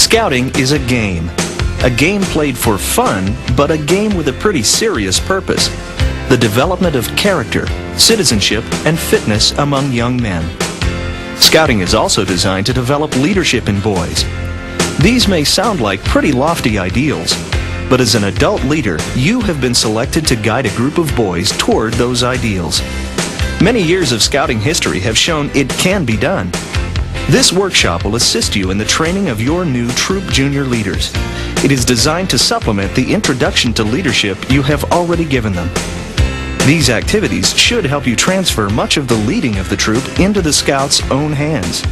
Scouting is a game. A game played for fun, but a game with a pretty serious purpose. The development of character, citizenship, and fitness among young men. Scouting is also designed to develop leadership in boys. These may sound like pretty lofty ideals, but as an adult leader, you have been selected to guide a group of boys toward those ideals. Many years of scouting history have shown it can be done. This workshop will assist you in the training of your new troop junior leaders. It is designed to supplement the introduction to leadership you have already given them. These activities should help you transfer much of the leading of the troop into the Scouts' own hands.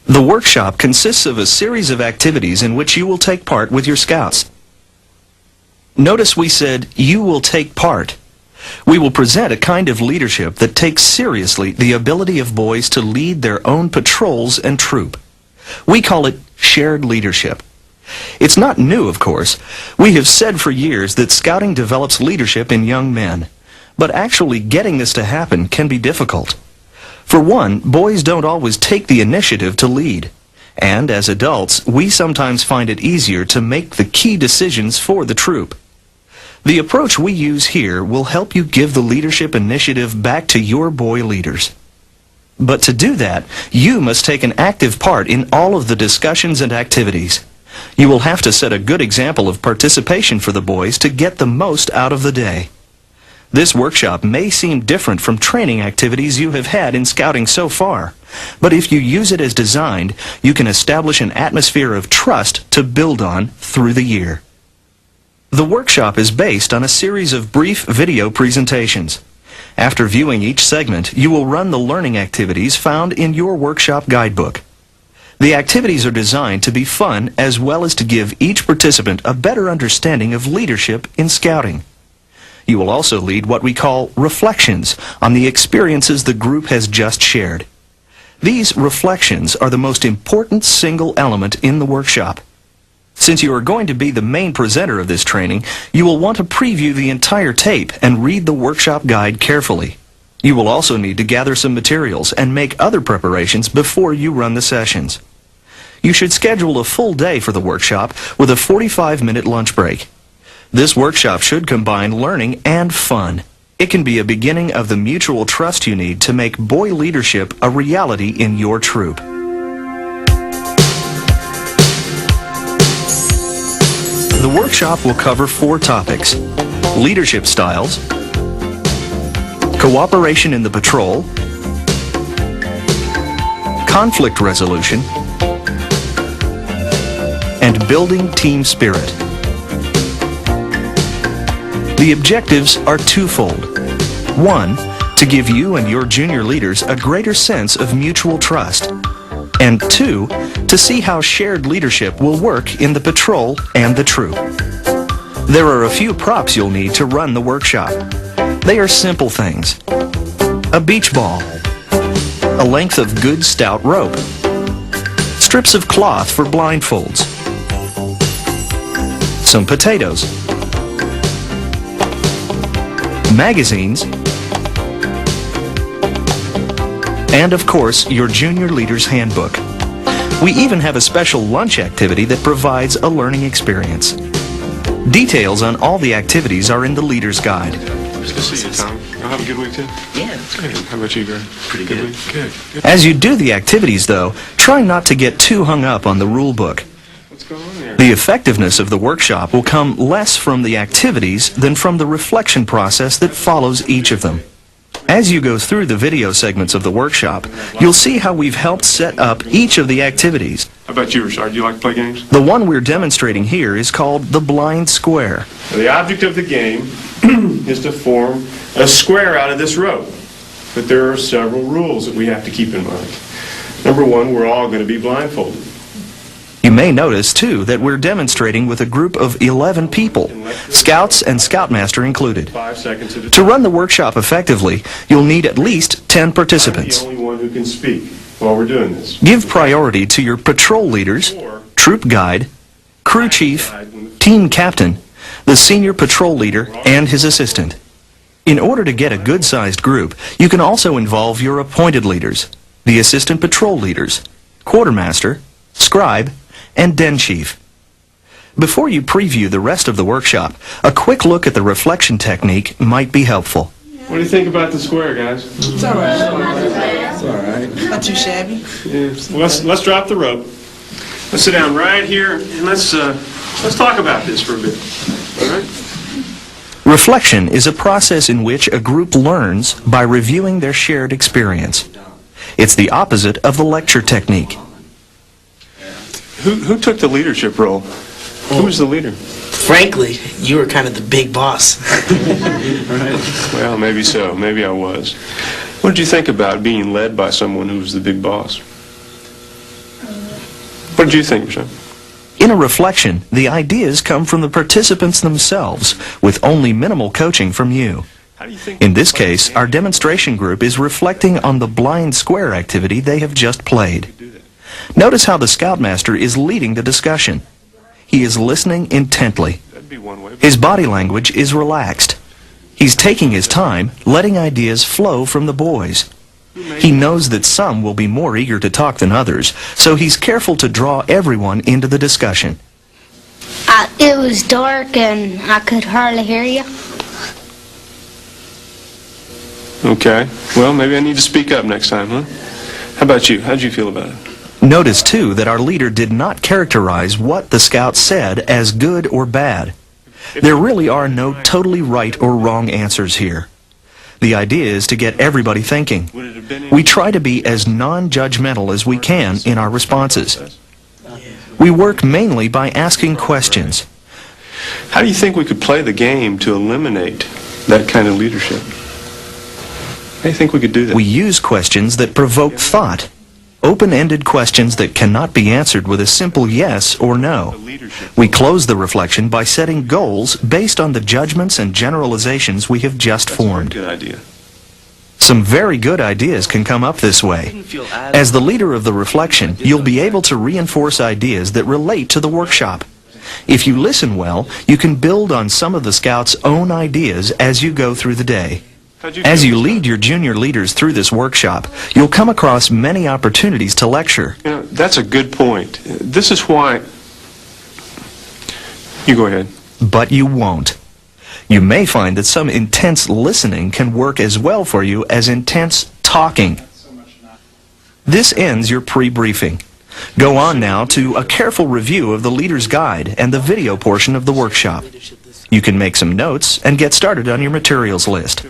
The workshop consists of a series of activities in which you will take part with your Scouts. Notice we said, you will take part. We will present a kind of leadership that takes seriously the ability of boys to lead their own patrols and troop. We call it shared leadership. It's not new, of course. We have said for years that scouting develops leadership in young men. But actually getting this to happen can be difficult. For one, boys don't always take the initiative to lead. And as adults, we sometimes find it easier to make the key decisions for the troop. The approach we use here will help you give the leadership initiative back to your boy leaders. But to do that, you must take an active part in all of the discussions and activities. You will have to set a good example of participation for the boys to get the most out of the day. This workshop may seem different from training activities you have had in scouting so far, but if you use it as designed, you can establish an atmosphere of trust to build on through the year. The workshop is based on a series of brief video presentations. After viewing each segment, you will run the learning activities found in your workshop guidebook. The activities are designed to be fun as well as to give each participant a better understanding of leadership in scouting. You will also lead what we call reflections on the experiences the group has just shared. These reflections are the most important single element in the workshop. Since you are going to be the main presenter of this training, you will want to preview the entire tape and read the workshop guide carefully. You will also need to gather some materials and make other preparations before you run the sessions. You should schedule a full day for the workshop with a 45-minute lunch break. This workshop should combine learning and fun. It can be a beginning of the mutual trust you need to make boy leadership a reality in your troop. The workshop will cover 4 topics: leadership styles, cooperation in the patrol, conflict resolution, and building team spirit. The objectives are twofold. 1, to give you and your junior leaders a greater sense of mutual trust. And 2, to see how shared leadership will work in the patrol and the troop. There are a few props you'll need to run the workshop. They are simple things: a beach ball, a length of good stout rope, strips of cloth for blindfolds, some potatoes, magazines, and of course your junior leader's handbook. We even have a special lunch activity that provides a learning experience. Details on all the activities are in the leader's guide. Good to see you, Tom. You'll have a good week too? Yeah, it's good. How about you, Greg? Pretty good. Week? Good. As you do the activities, though, try not to get too hung up on the rule book. What's going on there? The effectiveness of the workshop will come less from the activities than from the reflection process that follows each of them. As you go through the video segments of the workshop, you'll see how we've helped set up each of the activities. How about you, Richard? Do you like to play games? The one we're demonstrating here is called the blind square. The object of the game is to form a square out of this rope. But there are several rules that we have to keep in mind. Number 1, we're all going to be blindfolded. You may notice, too, that we're demonstrating with a group of 11 people, Scouts and Scoutmaster included. 5 seconds at a To time. run the workshop effectively, you'll need at least 10 participants. I'm the only one who can speak while we're doing this. Give priority to your patrol leaders, troop guide, crew chief, team captain, the senior patrol leader, and his assistant. In order to get a good-sized group, you can also involve your appointed leaders. the assistant patrol leaders, quartermaster, scribe, and den chief. Before you preview the rest of the workshop, a quick look at the reflection technique might be helpful. What do you think about the square, guys? It's all right. It's all right. Not too shabby. Yeah. Let's drop the rope. Let's sit down right here and let's talk about this for a bit. All right? Reflection is a process in which a group learns by reviewing their shared experience. It's the opposite of the lecture technique. Who took the leadership role? Who was the leader? Frankly, you were kind of the big boss. Right. Well, maybe so. Maybe I was. What did you think about being led by someone who was the big boss? What did you think, Michelle? In a reflection, the ideas come from the participants themselves, with only minimal coaching from you. In this case, our demonstration group is reflecting on the blind square activity they have just played. Notice how the Scoutmaster is leading the discussion. He is listening intently. His body language is relaxed. He's taking his time, letting ideas flow from the boys. He knows that some will be more eager to talk than others, so he's careful to draw everyone into the discussion. It was dark and I could hardly hear you. Okay. Well, maybe I need to speak up next time, huh? How about you? How'd you feel about it? Notice, too, that our leader did not characterize what the scouts said as good or bad. There really are no totally right or wrong answers here. The idea is to get everybody thinking. We try to be as non-judgmental as we can in our responses. We work mainly by asking questions. How do you think we could play the game to eliminate that kind of leadership? How do you think we could do that? We use questions that provoke thought. Open-ended questions that cannot be answered with a simple yes or no. We close the reflection by setting goals based on the judgments and generalizations we have just formed. Good idea. Some very good ideas can come up this way. As the leader of the reflection, you'll be able to reinforce ideas that relate to the workshop. If you listen well, you can build on some of the scouts' own ideas as you go through the day. As you lead your junior leaders through this workshop, you'll come across many opportunities to lecture. You know, that's a good point. This is why... You go ahead. But you won't. You may find that some intense listening can work as well for you as intense talking. This ends your pre-briefing. Go on now to a careful review of the leader's guide and the video portion of the workshop. You can make some notes and get started on your materials list.